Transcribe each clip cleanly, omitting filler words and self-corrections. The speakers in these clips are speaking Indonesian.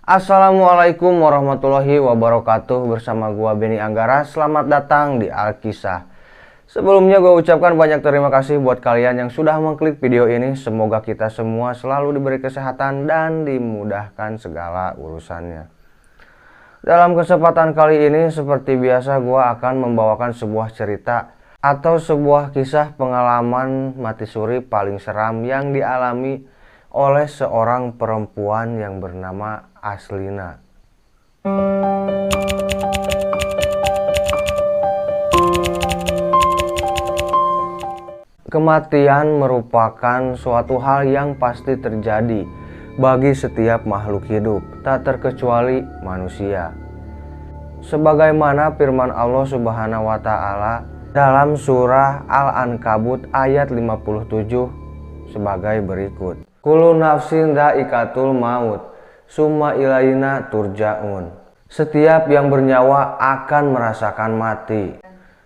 Assalamualaikum warahmatullahi wabarakatuh. Bersama gua Benny Anggara. Selamat datang di Alkisah. Sebelumnya gua ucapkan banyak terima kasih buat kalian yang sudah mengklik video ini. Semoga kita semua selalu diberi kesehatan dan dimudahkan segala urusannya. Dalam kesempatan kali ini, seperti biasa, gua akan membawakan sebuah cerita atau sebuah kisah pengalaman mati suri paling seram yang dialami oleh seorang perempuan yang bernama Aslina. Kematian merupakan suatu hal yang pasti terjadi bagi setiap makhluk hidup, tak terkecuali manusia. Sebagaimana firman Allah Subhanahu wa Ta'ala dalam surah Al-Ankabut ayat 57 sebagai berikut. Kullu nafsin dha'iqatul maut, summa ilaina turja'un. Setiap yang bernyawa akan merasakan mati.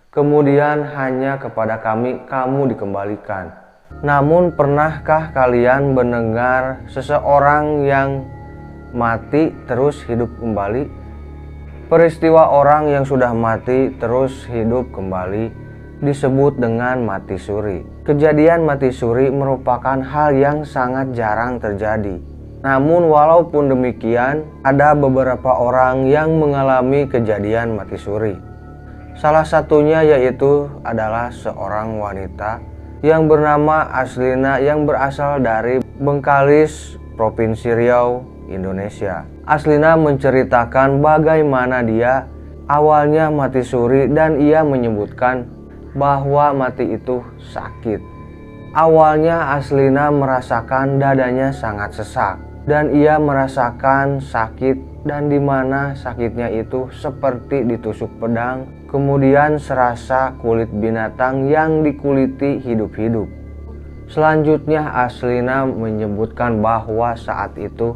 Kemudian hanya kepada kami kamu dikembalikan. Namun pernahkah kalian mendengar seseorang yang mati terus hidup kembali? Peristiwa orang yang sudah mati terus hidup kembali disebut dengan mati suri. Kejadian mati suri merupakan hal yang sangat jarang terjadi. Namun walaupun demikian, ada beberapa orang yang mengalami kejadian mati suri. Salah satunya yaitu adalah seorang wanita yang bernama Aslina yang berasal dari Bengkalis, Provinsi Riau, Indonesia. Aslina menceritakan bagaimana dia awalnya mati suri dan ia menyebutkan bahwa mati itu sakit. Awalnya Aslina merasakan dadanya sangat sesak dan ia merasakan sakit, dan dimana sakitnya itu seperti ditusuk pedang, kemudian serasa kulit binatang yang dikuliti hidup-hidup. Selanjutnya Aslina menyebutkan bahwa saat itu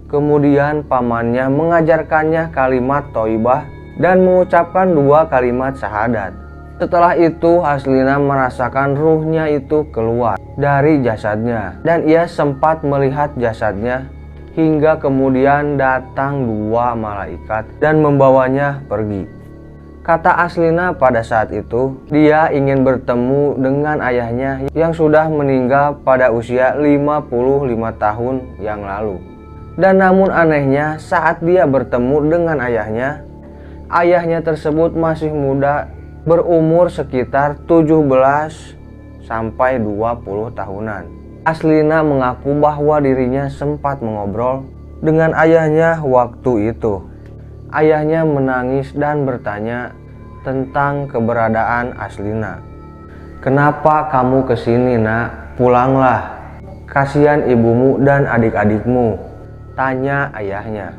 kemudian pamannya mengajarkannya kalimat thayyibah dan mengucapkan 2 kalimat syahadat. Setelah itu Aslina merasakan ruhnya itu keluar dari jasadnya dan ia sempat melihat jasadnya hingga kemudian datang 2 malaikat dan membawanya pergi. Kata Aslina pada saat itu dia ingin bertemu dengan ayahnya yang sudah meninggal pada usia 55 tahun yang lalu. Dan namun anehnya saat dia bertemu dengan ayahnya tersebut masih muda, berumur sekitar 17 sampai 20 tahunan. Aslina mengaku bahwa dirinya sempat mengobrol dengan ayahnya waktu itu. Ayahnya menangis dan bertanya tentang keberadaan Aslina. "Kenapa kamu kesini, nak? Pulanglah. Kasihan ibumu dan adik-adikmu," tanya ayahnya.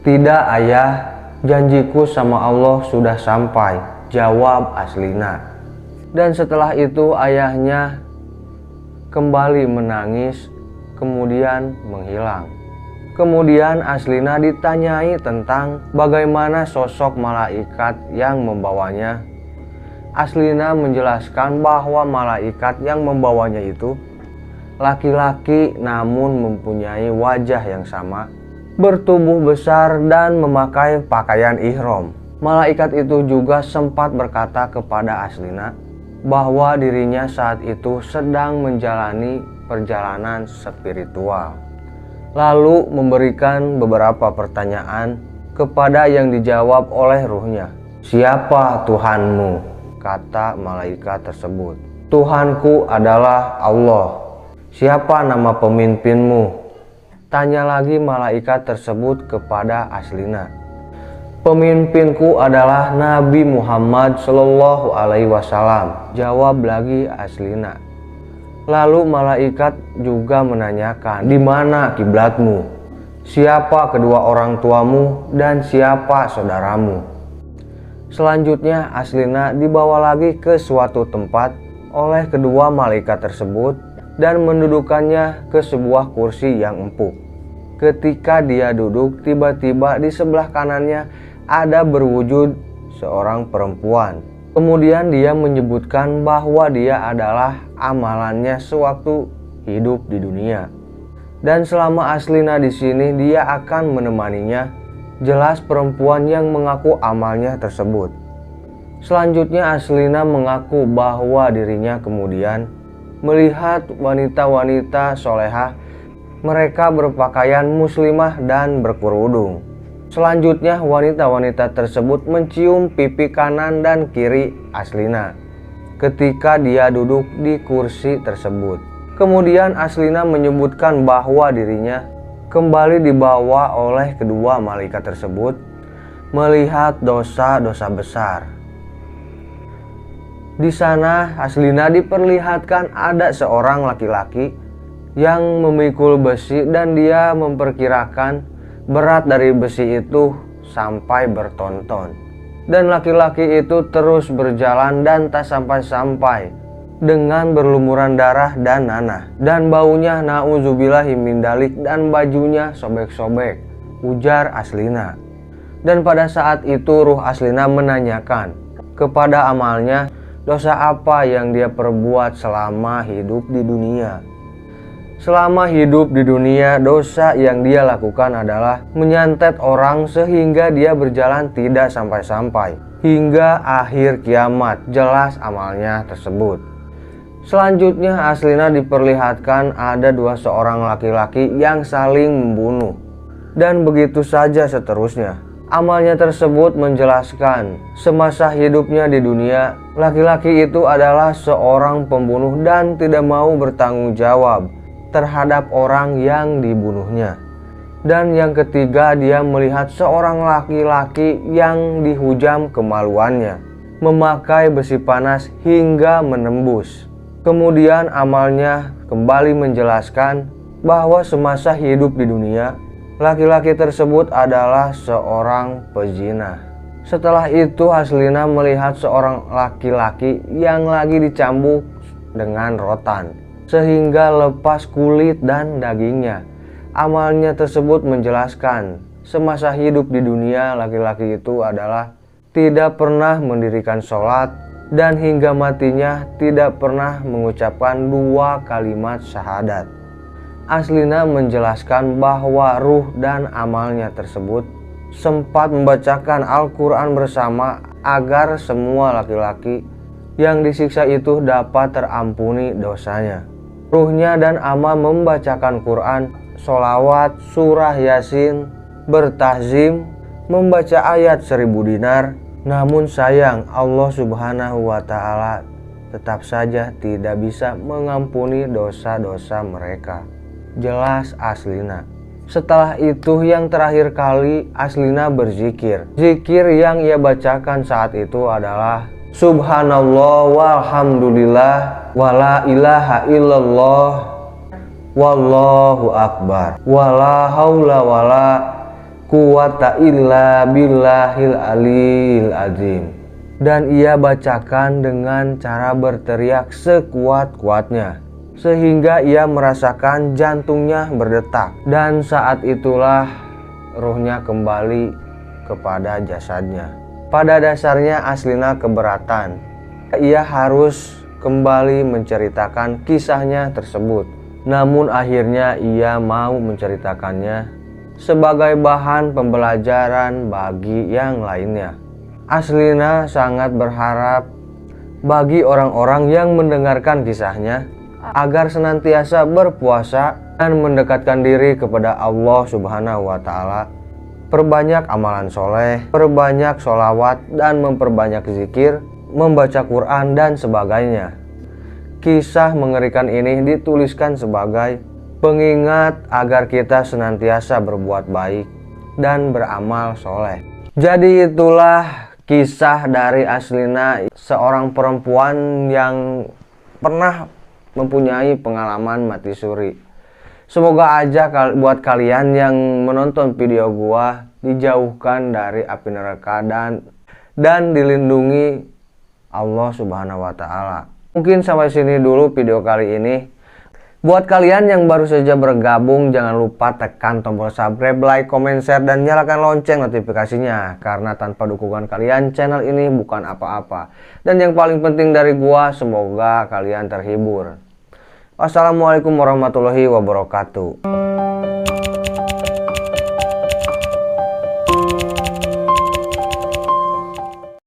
"Tidak, ayah. Janjiku sama Allah sudah sampai," jawab Aslina. Dan setelah itu ayahnya kembali menangis, kemudian menghilang. Kemudian Aslina ditanyai tentang bagaimana sosok malaikat yang membawanya. Aslina menjelaskan bahwa malaikat yang membawanya itu laki-laki namun mempunyai wajah yang sama, bertubuh besar dan memakai pakaian ihram. Malaikat itu juga sempat berkata kepada Aslina bahwa dirinya saat itu sedang menjalani perjalanan spiritual. Lalu memberikan beberapa pertanyaan kepada yang dijawab oleh ruhnya. "Siapa Tuhanmu?" kata malaikat tersebut. "Tuhanku adalah Allah." "Siapa nama pemimpinmu?" tanya lagi malaikat tersebut kepada Aslina. "Pemimpinku adalah Nabi Muhammad Shallallahu Alaihi Wasallam," jawab lagi Aslina. Lalu malaikat juga menanyakan, "Di mana kiblatmu? Siapa kedua orang tuamu dan siapa saudaramu?" Selanjutnya Aslina dibawa lagi ke suatu tempat oleh kedua malaikat tersebut dan mendudukannya ke sebuah kursi yang empuk. Ketika dia duduk, tiba-tiba di sebelah kanannya ada berwujud seorang perempuan. Kemudian dia menyebutkan bahwa dia adalah amalannya sewaktu hidup di dunia. Dan selama Aslina di sini, dia akan menemaninya. Jelas perempuan yang mengaku amalnya tersebut. Selanjutnya Aslina mengaku bahwa dirinya kemudian melihat wanita-wanita solehah. Mereka berpakaian muslimah dan berkerudung. Selanjutnya wanita-wanita tersebut mencium pipi kanan dan kiri Aslina ketika dia duduk di kursi tersebut. Kemudian Aslina menyebutkan bahwa dirinya kembali dibawa oleh kedua malaikat tersebut melihat dosa-dosa besar. Di sana Aslina diperlihatkan ada seorang laki-laki yang memikul besi dan dia memperkirakan berat dari besi itu sampai berton-ton. Dan laki-laki itu terus berjalan dan tak sampai-sampai dengan berlumuran darah dan nanah. Dan baunya na'udzubillahi min dalik dan bajunya sobek-sobek, ujar Aslina. Dan pada saat itu ruh Aslina menanyakan kepada amalnya, dosa apa yang dia perbuat selama hidup di dunia. Selama hidup di dunia, dosa yang dia lakukan adalah menyantet orang sehingga dia berjalan tidak sampai-sampai hingga akhir kiamat. Jelas amalnya tersebut. Selanjutnya Aslina diperlihatkan ada seorang laki-laki yang saling membunuh. Dan begitu saja seterusnya. Amalnya tersebut menjelaskan semasa hidupnya di dunia, laki-laki itu adalah seorang pembunuh dan tidak mau bertanggung jawab terhadap orang yang dibunuhnya. Dan yang ketiga, dia melihat seorang laki-laki yang dihujam kemaluannya memakai besi panas hingga menembus. Kemudian amalnya kembali menjelaskan bahwa semasa hidup di dunia, laki-laki tersebut adalah seorang pezina. Setelah itu Aslina melihat seorang laki-laki yang lagi dicambuk dengan rotan sehingga lepas kulit dan dagingnya. Amalnya tersebut menjelaskan semasa hidup di dunia laki-laki itu adalah tidak pernah mendirikan sholat dan hingga matinya tidak pernah mengucapkan 2 kalimat syahadat. Aslina menjelaskan bahwa ruh dan amalnya tersebut sempat membacakan Al-Quran bersama agar semua laki-laki yang disiksa itu dapat terampuni dosanya. Ruhnya dan amal membacakan Quran, sholawat, surah Yasin, bertahzim, membaca ayat 1000 dinar. Namun sayang Allah subhanahu wa ta'ala tetap saja tidak bisa mengampuni dosa-dosa mereka. Jelas Aslina. Setelah itu yang terakhir kali Aslina berzikir. Zikir yang ia bacakan saat itu adalah Subhanallah walhamdulillah wala ilaha illallah wallahu akbar wala haula wala quwata illa billahil aliyil azim. Dan ia bacakan dengan cara berteriak sekuat-kuatnya sehingga ia merasakan jantungnya berdetak. Dan saat itulah ruhnya kembali kepada jasadnya. Pada dasarnya Aslina keberatan. Ia harus kembali menceritakan kisahnya tersebut. Namun akhirnya ia mau menceritakannya sebagai bahan pembelajaran bagi yang lainnya. Aslina sangat berharap bagi orang-orang yang mendengarkan kisahnya agar senantiasa berpuasa dan mendekatkan diri kepada Allah Subhanahu wa ta'ala. Perbanyak amalan soleh, perbanyak sholawat dan memperbanyak zikir, membaca Quran dan sebagainya. Kisah mengerikan ini dituliskan sebagai pengingat agar kita senantiasa berbuat baik dan beramal soleh. Jadi itulah kisah dari Aslina, seorang perempuan yang pernah mempunyai pengalaman mati suri. Semoga aja buat kalian yang menonton video gua dijauhkan dari api neraka dan dilindungi Allah Subhanahu wa ta'ala. Mungkin sampai sini dulu video kali ini. Buat kalian yang baru saja bergabung, jangan lupa tekan tombol subscribe, like, comment, share, dan nyalakan lonceng notifikasinya. Karena tanpa dukungan kalian, channel ini bukan apa-apa. Dan yang paling penting dari gua, semoga kalian terhibur. Wassalamualaikum warahmatullahi wabarakatuh.